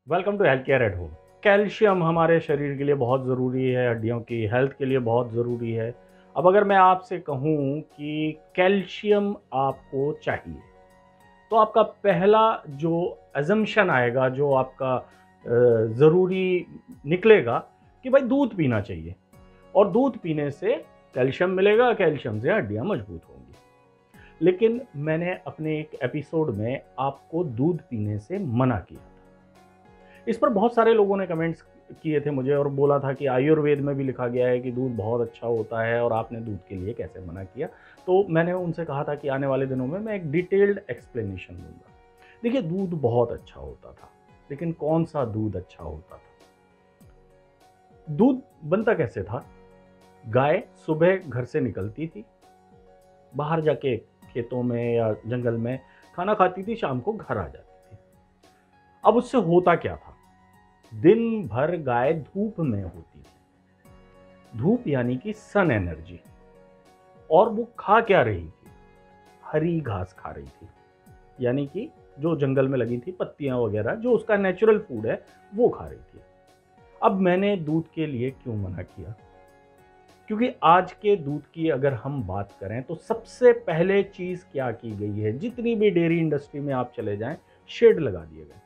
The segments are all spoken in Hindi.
Welcome to health care at home. Calcium हमारे शरीर के लिए बहुत ज़रूरी है, हड्डियों की हेल्थ के लिए बहुत ज़रूरी है। अब अगर मैं आपसे कहूँ कि कैल्शियम आपको चाहिए, तो आपका पहला जो अजम्पशन आएगा, जो आपका ज़रूरी निकलेगा कि भाई दूध पीना चाहिए और दूध पीने से कैल्शियम मिलेगा, कैल्शियम से हड्डियाँ मजबूत होंगी। लेकिन मैंने अपने एक एपिसोड में आपको दूध पीने से मना किया था। इस पर बहुत सारे लोगों ने कमेंट्स किए थे मुझे और बोला था कि आयुर्वेद में भी लिखा गया है कि दूध बहुत अच्छा होता है और आपने दूध के लिए कैसे मना किया। तो मैंने उनसे कहा था कि आने वाले दिनों में मैं एक डिटेल्ड एक्सप्लेनेशन दूंगा। देखिए, दूध बहुत अच्छा होता था, लेकिन कौन सा दूध अच्छा होता था? दूध बनता कैसे था? गाय सुबह घर से निकलती थी, बाहर जाके खेतों में या जंगल में खाना खाती थी, शाम को घर आ जाती थी। अब उससे होता क्या था? दिन भर गाय धूप में होती थी। धूप यानी कि सन एनर्जी। और वो खा क्या रही थी? हरी घास खा रही थी, यानी कि जो जंगल में लगी थी पत्तियां वगैरह, जो उसका नेचुरल फूड है, वो खा रही थी। अब मैंने दूध के लिए क्यों मना किया? क्योंकि आज के दूध की अगर हम बात करें तो सबसे पहले चीज क्या की गई है, जितनी भी डेयरी इंडस्ट्री में आप चले जाएं, शेड लगा दिए गए।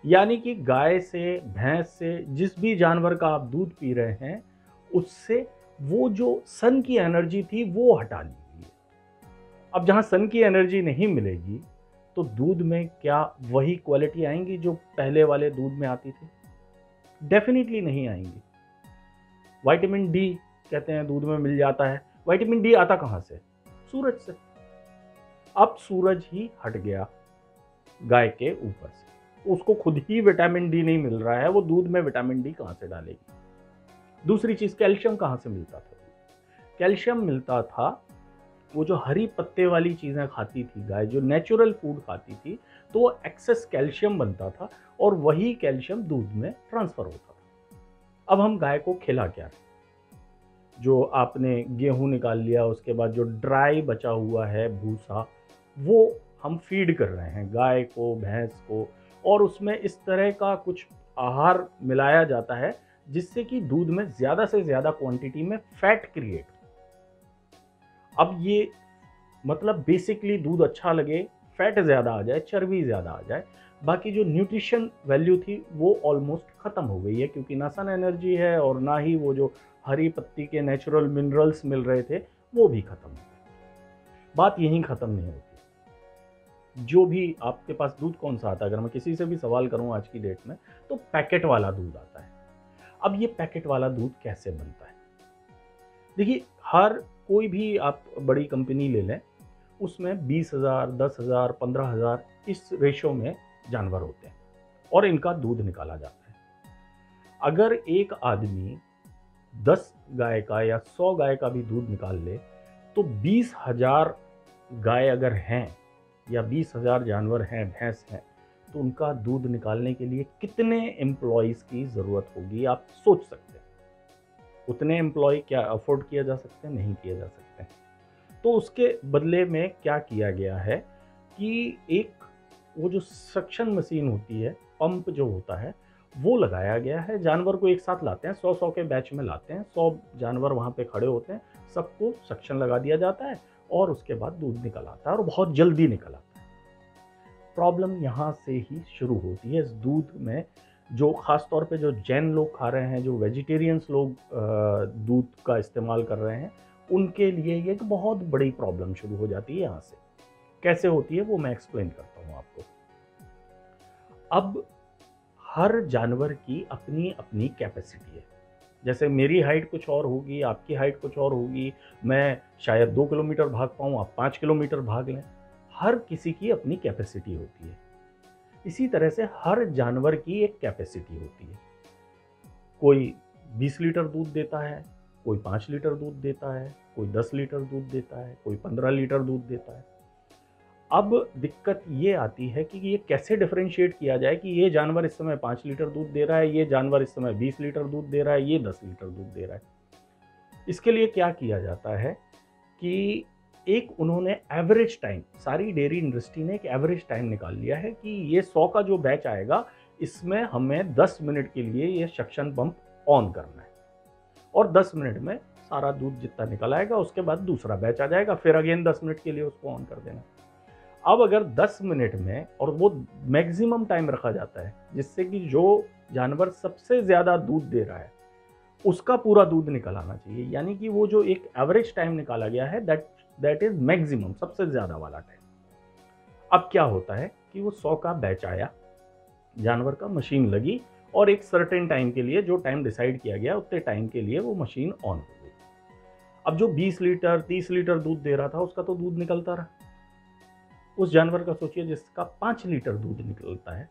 यानी कि गाय से, भैंस से, जिस भी जानवर का आप दूध पी रहे हैं, उससे वो जो सन की एनर्जी थी वो हटा ली गई है। अब जहां सन की एनर्जी नहीं मिलेगी, तो दूध में क्या वही क्वालिटी आएंगी जो पहले वाले दूध में आती थी? डेफिनेटली नहीं आएंगी। विटामिन डी कहते हैं दूध में मिल जाता है। विटामिन डी आता कहां से? सूरज से। अब सूरज ही हट गया गाय के ऊपर से, तो उसको खुद ही विटामिन डी नहीं मिल रहा है, वो दूध में विटामिन डी कहां से डालेगी? दूसरी चीज, कैल्शियम कहां से मिलता था? कैल्शियम मिलता था, वो जो हरी पत्ते वाली चीजें खाती थी गाय, जो नेचुरल फूड खाती थी, तो वो एक्सेस कैल्शियम बनता था और वही कैल्शियम दूध में ट्रांसफर होता था। अब हम गाय को खिला क्या रहे? जो आपने गेहूं निकाल लिया, उसके बाद जो ड्राई बचा हुआ है भूसा, वो हम फीड कर रहे हैं गाय को, भैंस को। और उसमें इस तरह का कुछ आहार मिलाया जाता है जिससे कि दूध में ज़्यादा से ज़्यादा क्वांटिटी में फैट क्रिएट हो। अब ये मतलब बेसिकली दूध अच्छा लगे, फैट ज़्यादा आ जाए, चर्बी ज़्यादा आ जाए, बाकी जो न्यूट्रिशन वैल्यू थी वो ऑलमोस्ट ख़त्म हो गई है, क्योंकि ना सन एनर्जी है और ना ही वो जो हरी पत्ती के नेचुरल मिनरल्स मिल रहे थे वो भी ख़त्म हो गए। बात यहीं ख़त्म नहीं होती। जो भी आपके पास दूध कौन सा आता है, अगर मैं किसी से भी सवाल करूं आज की डेट में, तो पैकेट वाला दूध आता है। अब ये पैकेट वाला दूध कैसे बनता है? देखिए, हर कोई भी आप बड़ी कंपनी ले लें, उसमें 20,000, 10,000, 15,000 इस रेशो में जानवर होते हैं और इनका दूध निकाला जाता है। अगर एक आदमी 10 गाय का या 100 गाय का भी दूध निकाल ले, तो 20,000 गाय अगर हैं या 20,000 जानवर हैं, भैंस हैं, तो उनका दूध निकालने के लिए कितने एम्प्लॉयज़ की ज़रूरत होगी, आप सोच सकते हैं। उतने एम्प्लॉय क्या अफोर्ड किया जा सकते हैं? नहीं किया जा सकते। तो उसके बदले में क्या किया गया है कि एक वो जो सक्शन मशीन होती है, पंप जो होता है, वो लगाया गया है। जानवर को एक साथ लाते हैं, 100-100 के बैच में लाते हैं, 100 जानवर वहाँ पे खड़े होते हैं, सबको सक्शन लगा दिया जाता है और उसके बाद दूध निकल आता है और बहुत जल्दी निकल आता है। प्रॉब्लम यहाँ से ही शुरू होती है इस दूध में। जो ख़ास तौर पे जो जैन लोग खा रहे हैं, जो वेजिटेरियंस लोग दूध का इस्तेमाल कर रहे हैं, उनके लिए ये एक बहुत बड़ी प्रॉब्लम शुरू हो जाती है यहाँ से। कैसे होती है वो मैं एक्सप्लेन करता हूँ आपको। अब हर जानवर की अपनी अपनी कैपेसिटी है। जैसे मेरी हाइट कुछ और होगी, आपकी हाइट कुछ और होगी, मैं शायद 2 किलोमीटर भाग पाऊँ, आप 5 किलोमीटर भाग लें। हर किसी की अपनी कैपेसिटी होती है। इसी तरह से हर जानवर की एक कैपेसिटी होती है। कोई 20 लीटर दूध देता है, कोई 5 लीटर दूध देता है, कोई 10 लीटर दूध देता है, कोई 15 लीटर दूध देता है। अब दिक्कत ये आती है कि ये कैसे डिफरेंशिएट किया जाए कि ये जानवर इस समय 5 लीटर दूध दे रहा है, ये जानवर इस समय 20 लीटर दूध दे रहा है, ये 10 लीटर दूध दे रहा है। इसके लिए क्या किया जाता है कि एक उन्होंने एवरेज टाइम, सारी डेयरी इंडस्ट्री ने एक एवरेज टाइम निकाल लिया है कि ये 100 का जो बैच आएगा, इसमें हमें 10 मिनट के लिए ये सक्शन पंप ऑन करना है और 10 मिनट में सारा दूध जितना निकल आएगा उसके बाद दूसरा बैच आ जाएगा, फिर अगेन 10 मिनट के लिए उसको ऑन कर देना। अब अगर 10 मिनट में, और वो मैक्सिमम टाइम रखा जाता है जिससे कि जो जानवर सबसे ज़्यादा दूध दे रहा है उसका पूरा दूध निकल आना चाहिए, यानी कि वो जो एक एवरेज टाइम निकाला गया है दैट इज मैक्सिमम, सबसे ज़्यादा वाला टाइम। अब क्या होता है कि वो 100 का बैच आया, जानवर का मशीन लगी और एक सर्टेन टाइम के लिए, जो टाइम डिसाइड किया गया उतने टाइम के लिए वो मशीन ऑन हो गई। अब जो 20 लीटर 30 लीटर दूध दे रहा था उसका तो दूध निकलता रहा। उस जानवर का सोचिए जिसका 5 लीटर दूध निकलता है,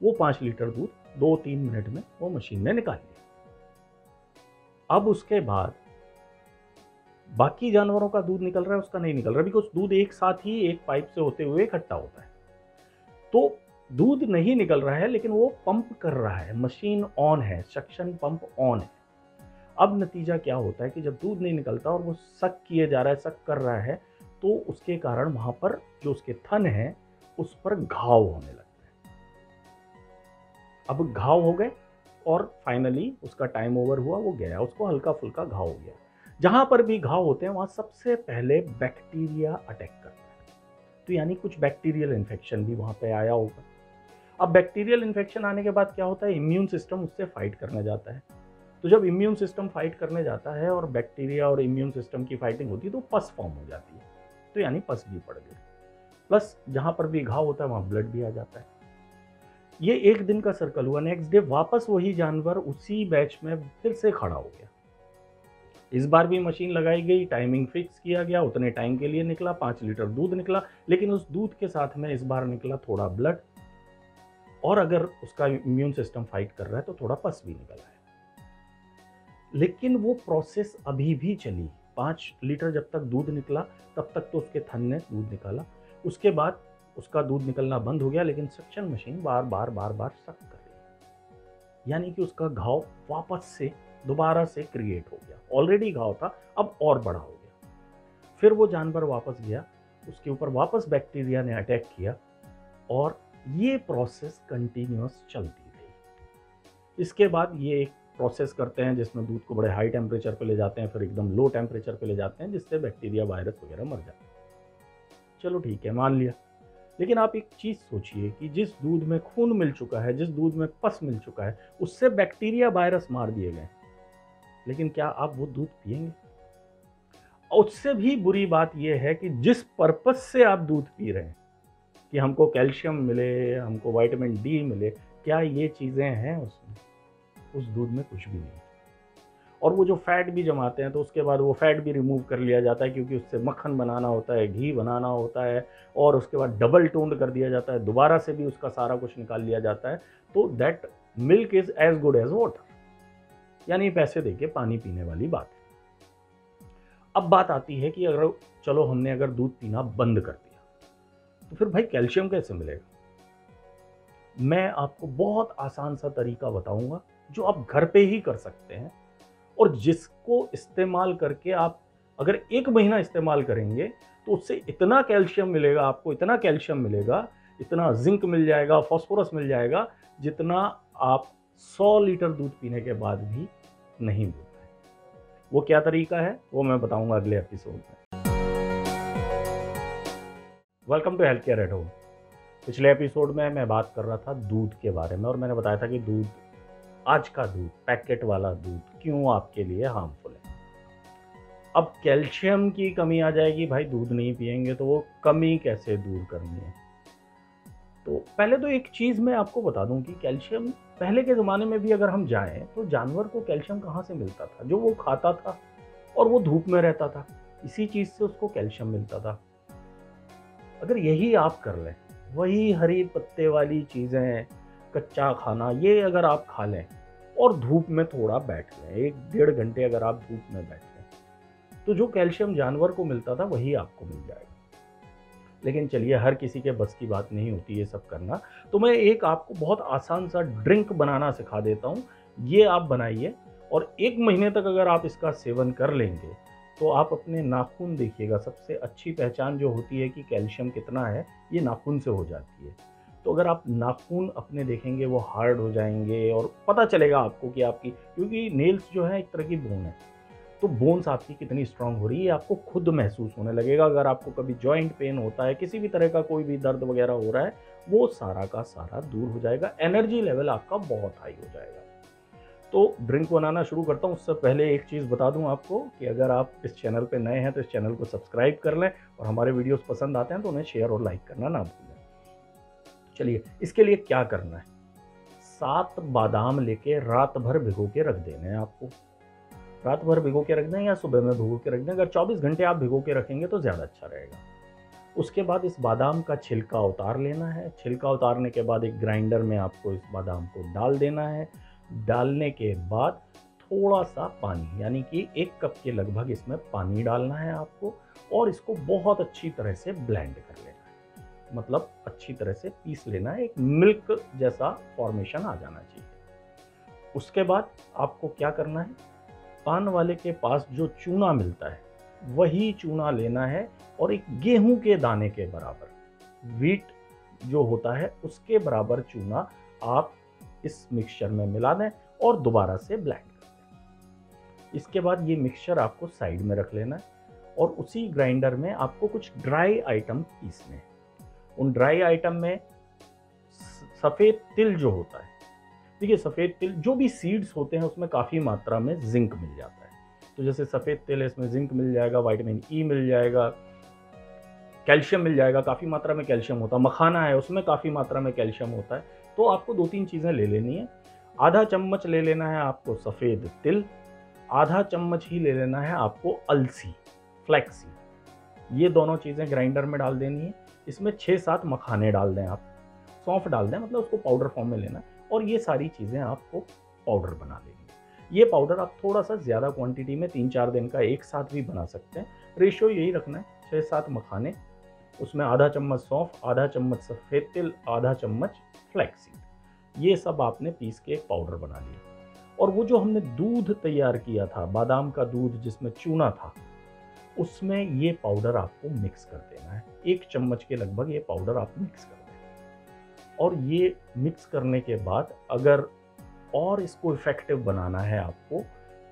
वो 5 लीटर दूध 2-3 मिनट में वो मशीन ने निकाल लिया। अब उसके बाद बाकी जानवरों का दूध निकल रहा है, उसका नहीं निकल रहा, बिकॉज दूध एक साथ ही एक पाइप से होते हुए इकट्ठा होता है। तो दूध नहीं निकल रहा है लेकिन वो पंप कर रहा है, मशीन ऑन है, सक्शन पंप ऑन है। अब नतीजा क्या होता है कि जब दूध नहीं निकलता और वो सक किए जा रहा है, सक कर रहा है, तो उसके कारण वहां पर जो उसके थन है उस पर घाव होने लगते हैं। अब घाव हो गए और फाइनली उसका टाइम ओवर हुआ, वो गया, उसको हल्का फुल्का घाव हो गया। जहां पर भी घाव होते हैं वहां सबसे पहले बैक्टीरिया अटैक करता है, तो यानी कुछ बैक्टीरियल इन्फेक्शन भी वहां पे आया होगा। अब बैक्टीरियल इन्फेक्शन आने के बाद क्या होता है, इम्यून सिस्टम उससे फाइट करने जाता है। तो जब इम्यून सिस्टम फाइट करने जाता है और बैक्टीरिया और इम्यून सिस्टम की फाइटिंग होती है तो पस फॉर्म हो जाती है, तो यानी पस भी पड़ गई। प्लस जहां पर भी घाव होता है वहां ब्लड भी आ जाता है। ये एक दिन का सर्कल हुआ। नेक्स्ट डे वापस वही जानवर उसी बैच में फिर से खड़ा हो गया। इस बार भी मशीन लगाई गई, टाइमिंग फिक्स किया गया, उतने टाइम के लिए निकला, 5 लीटर दूध निकला, लेकिन उस दूध के साथ में इस बार निकला थोड़ा ब्लड, और अगर उसका इम्यून सिस्टम फाइट कर रहा है तो थोड़ा पस भी निकला है। लेकिन वो प्रोसेस अभी भी चली। 5 लीटर जब तक दूध निकला तब तक तो उसके थन ने दूध निकाला, उसके बाद उसका दूध निकलना बंद हो गया, लेकिन सक्शन मशीन बार बार सक कर रही, यानी कि उसका घाव वापस से दोबारा से क्रिएट हो गया। ऑलरेडी घाव था, अब और बड़ा हो गया। फिर वो जानवर वापस गया, उसके ऊपर वापस बैक्टीरिया ने अटैक किया और ये प्रोसेस कंटिन्यूअस चलती रही। इसके बाद ये एक प्रोसेस करते हैं जिसमें दूध को बड़े हाई टेम्परेचर पे ले जाते हैं, फिर एकदम लो टेम्परेचर पे ले जाते हैं, जिससे बैक्टीरिया वायरस वगैरह मर जाते हैं। चलो ठीक है, मान लिया। लेकिन आप एक चीज़ सोचिए कि जिस दूध में खून मिल चुका है, जिस दूध में पस मिल चुका है, उससे बैक्टीरिया वायरस मार दिए गए, लेकिन क्या आप वो दूध पिएंगे? उससे भी बुरी बात यह है कि जिस पर्पस से आप दूध पी रहे हैं कि हमको कैल्शियम मिले, हमको विटामिन डी मिले, क्या ये चीज़ें हैं उसमें? उस दूध में कुछ भी नहीं। और वो जो फैट भी जमाते हैं तो उसके बाद वो फैट भी रिमूव कर लिया जाता है, क्योंकि उससे मक्खन बनाना होता है, घी बनाना होता है, और उसके बाद डबल टोन्ड कर दिया जाता है, दोबारा से भी उसका सारा कुछ निकाल लिया जाता है। तो that milk is as good as water, यानी पैसे देके पानी पीने वाली बात है। अब बात आती है कि अगर चलो हमने अगर दूध पीना बंद कर दिया तो फिर भाई कैल्शियम कैसे मिलेगा? मैं आपको बहुत आसान सा तरीका बताऊंगा जो आप घर पे ही कर सकते हैं, और जिसको इस्तेमाल करके आप अगर 1 महीना इस्तेमाल करेंगे तो उससे इतना कैल्शियम मिलेगा आपको, इतना कैल्शियम मिलेगा, इतना जिंक मिल जाएगा, फास्फोरस मिल जाएगा, जितना आप 100 लीटर दूध पीने के बाद भी नहीं मिलता है। वो क्या तरीका है वो मैं बताऊंगा अगले एपिसोड में। Welcome to health care at home. पिछले एपिसोड में मैं बात कर रहा था दूध के बारे में, और मैंने बताया था कि दूध, आज का दूध, पैकेट वाला दूध क्यों आपके लिए हार्मफुल है। अब कैल्शियम की कमी आ जाएगी, भाई दूध नहीं पिएंगे तो वो कमी कैसे दूर करनी है? तो पहले तो एक चीज़ मैं आपको बता दूं कि कैल्शियम पहले के ज़माने में भी अगर हम जाएं तो जानवर को कैल्शियम कहाँ से मिलता था? जो वो खाता था और वो धूप में रहता था, इसी चीज़ से उसको कैल्शियम मिलता था। अगर यही आप कर लें, वही हरी पत्ते वाली चीज़ें, कच्चा खाना, ये अगर आप खा लें और धूप में थोड़ा बैठ लें, 1-1.5 घंटे अगर आप धूप में बैठ लें, तो जो कैल्शियम जानवर को मिलता था वही आपको मिल जाएगा। लेकिन चलिए, हर किसी के बस की बात नहीं होती ये सब करना, तो मैं एक आपको बहुत आसान सा ड्रिंक बनाना सिखा देता हूँ। ये आप बनाइए और 1 महीने तक अगर आप इसका सेवन कर लेंगे तो आप अपने नाखून देखिएगा। सबसे अच्छी पहचान जो होती है कि कैल्शियम कितना है, ये नाखून से हो जाती है। तो अगर आप नाखून अपने देखेंगे वो हार्ड हो जाएंगे और पता चलेगा आपको कि आपकी, क्योंकि नेल्स जो है एक तरह की बोन है, तो बोन्स आपकी कितनी स्ट्रांग हो रही है आपको खुद महसूस होने लगेगा। अगर आपको कभी जॉइंट पेन होता है, किसी भी तरह का कोई भी दर्द वगैरह हो रहा है, वो सारा का सारा दूर हो जाएगा, एनर्जी लेवल आपका बहुत हाई हो जाएगा। तो ड्रिंक बनाना शुरू करता हूँ उससे पहले एक चीज़ बता दूँ आपको कि अगर आप इस चैनल पे नए हैं तो इस चैनल को सब्सक्राइब कर लें, और हमारे वीडियोस पसंद आते हैं तो उन्हें शेयर और लाइक करना ना भूलें। चलिए, इसके लिए क्या करना है, 7 बादाम लेके रात भर भिगो के रख देने हैं आपको। रात भर भिगो के रख दें या सुबह में भिगो के रख दें, अगर 24 घंटे आप भिगो के रखेंगे तो ज़्यादा अच्छा रहेगा। उसके बाद इस बादाम का छिलका उतार लेना है। छिलका उतारने के बाद एक ग्राइंडर में आपको इस बादाम को डाल देना है। डालने के बाद थोड़ा सा पानी, यानी कि 1 कप के लगभग इसमें पानी डालना है आपको, और इसको बहुत अच्छी तरह से ब्लेंड कर लेना है, मतलब अच्छी तरह से पीस लेना है, एक मिल्क जैसा फॉर्मेशन आ जाना चाहिए। उसके बाद आपको क्या करना है, पान वाले के पास जो चूना मिलता है वही चूना लेना है, और एक गेहूं के दाने के बराबर, व्हीट जो होता है उसके बराबर चूना आप इस मिक्सचर में मिला दें और दोबारा से ब्लेंड कर दें। इसके बाद ये मिक्सचर आपको साइड में रख लेना है, और उसी ग्राइंडर में आपको कुछ ड्राई आइटम पीसने हैं। उन ड्राई आइटम में सफ़ेद तिल जो होता है, देखिए सफ़ेद तिल जो भी सीड्स होते हैं उसमें काफ़ी मात्रा में जिंक मिल जाता है। तो जैसे सफ़ेद तिल है, इसमें जिंक मिल जाएगा, विटामिन ई मिल जाएगा, कैल्शियम मिल जाएगा, काफ़ी मात्रा में कैल्शियम होता है। मखाना है, उसमें काफ़ी मात्रा में कैल्शियम होता है। तो आपको 2-3 चीज़ें ले लेनी है। आधा चम्मच ले लेना है आपको सफ़ेद तिल, आधा चम्मच ही ले लेना है आपको अलसी, फ्लैक्सी। ये दोनों चीज़ें ग्राइंडर में डाल देनी है। इसमें 6-7 मखाने डाल दें, आप सौंफ डाल दें, मतलब उसको पाउडर फॉर्म में लेना, और ये सारी चीज़ें आपको पाउडर बना लेनी है। ये पाउडर आप थोड़ा सा ज़्यादा क्वांटिटी में 3-4 दिन का एक साथ भी बना सकते हैं। रेशियो यही रखना है, 6-7 मखाने, उसमें आधा चम्मच सौंफ, आधा चम्मच सफ़ेद तिल, आधा चम्मच फ्लैक्सीड, ये सब आपने पीस के एक पाउडर बना लिया। और वो जो हमने दूध तैयार किया था, बादाम का दूध जिसमें चूना था, उसमें ये पाउडर आपको मिक्स कर देना है। 1 चम्मच के लगभग ये पाउडर आप मिक्स कर दें, और ये मिक्स करने के बाद अगर और इसको इफ़ेक्टिव बनाना है आपको,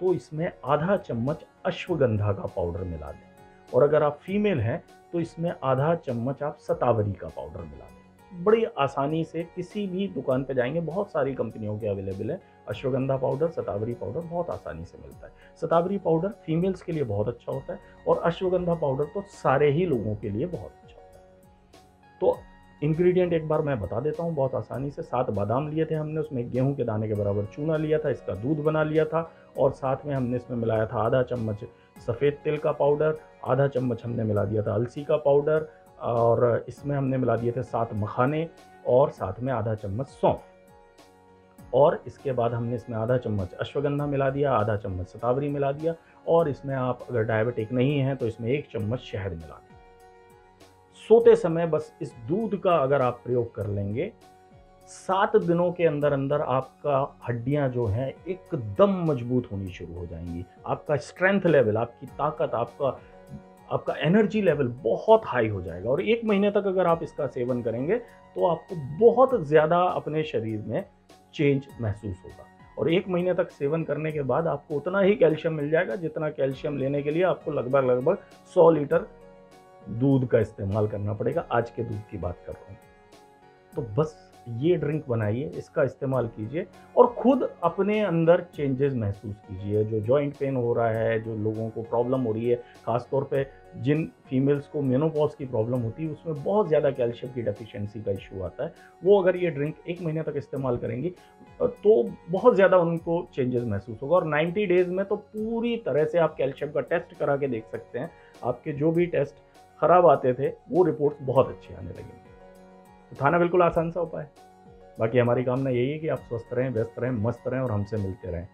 तो इसमें आधा चम्मच अश्वगंधा का पाउडर मिला दें, और अगर आप फीमेल हैं तो इसमें आधा चम्मच आप शतावरी का पाउडर मिला दें। बड़ी आसानी से किसी भी दुकान पे जाएंगे, बहुत सारी कंपनियों के अवेलेबल है, अश्वगंधा पाउडर, शतावरी पाउडर बहुत आसानी से मिलता है। शतावरी पाउडर फीमेल्स के लिए बहुत अच्छा होता है, और अश्वगंधा पाउडर तो सारे ही लोगों के लिए बहुत अच्छा होता है। तो इंग्रेडिएंट एक बार मैं बता देता हूँ बहुत आसानी से। 7 बादाम लिए थे हमने, उसमें गेहूं के दाने के बराबर चूना लिया था, इसका दूध बना लिया था, और साथ में हमने इसमें मिलाया था आधा चम्मच सफ़ेद तिल का पाउडर, आधा चम्मच हमने मिला दिया था अलसी का पाउडर, और इसमें हमने मिला दिए थे 7 मखाने, और साथ में आधा चम्मच सौंफ, और इसके बाद हमने इसमें आधा चम्मच अश्वगंधा मिला दिया, आधा चम्मच शतावरी मिला दिया, और इसमें आप अगर डायबिटिक नहीं हैं तो इसमें 1 चम्मच शहद मिला दें। सोते समय बस इस दूध का अगर आप प्रयोग कर लेंगे, 7 दिनों के अंदर अंदर आपका हड्डियां जो हैं एकदम मजबूत होनी शुरू हो जाएंगी। आपका स्ट्रेंथ लेवल, आपकी ताकत, आपका एनर्जी लेवल बहुत हाई हो जाएगा। और 1 महीने तक अगर आप इसका सेवन करेंगे तो आपको बहुत ज़्यादा अपने शरीर में चेंज महसूस होगा। और 1 महीने तक सेवन करने के बाद आपको उतना ही कैल्शियम मिल जाएगा जितना कैल्शियम लेने के लिए आपको लगभग 100 लीटर दूध का इस्तेमाल करना पड़ेगा। आज के दूध की बात कर रहा हूँ। तो बस ये ड्रिंक बनाइए, इसका इस्तेमाल कीजिए, और खुद अपने अंदर चेंजेस महसूस कीजिए। जो जॉइंट पेन हो रहा है, जो लोगों को प्रॉब्लम हो रही है, ख़ासतौर पे जिन फीमेल्स को मेनोपॉज की प्रॉब्लम होती है, उसमें बहुत ज़्यादा कैल्शियम की डेफिशिएंसी का इशू आता है, वो अगर ये ड्रिंक 1 महीने तक इस्तेमाल करेंगी तो बहुत ज़्यादा उनको चेंजेस महसूस होगा। और 90 डेज़ में तो पूरी तरह से आप कैल्शियम का टेस्ट करा के देख सकते हैं। आपके जो भी टेस्ट ख़राब आते थे वो रिपोर्ट्स बहुत अच्छी आने लगेंगी। तो खाना बिल्कुल आसान सा उपाय है। बाकी हमारी कामना यही है कि आप स्वस्थ रहें, व्यस्त रहें, मस्त रहें, और हमसे मिलते रहें।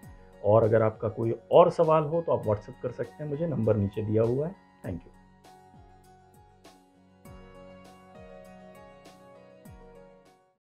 और अगर आपका कोई और सवाल हो तो आप व्हाट्सएप कर सकते हैं मुझे, नंबर नीचे दिया हुआ है। Thank you.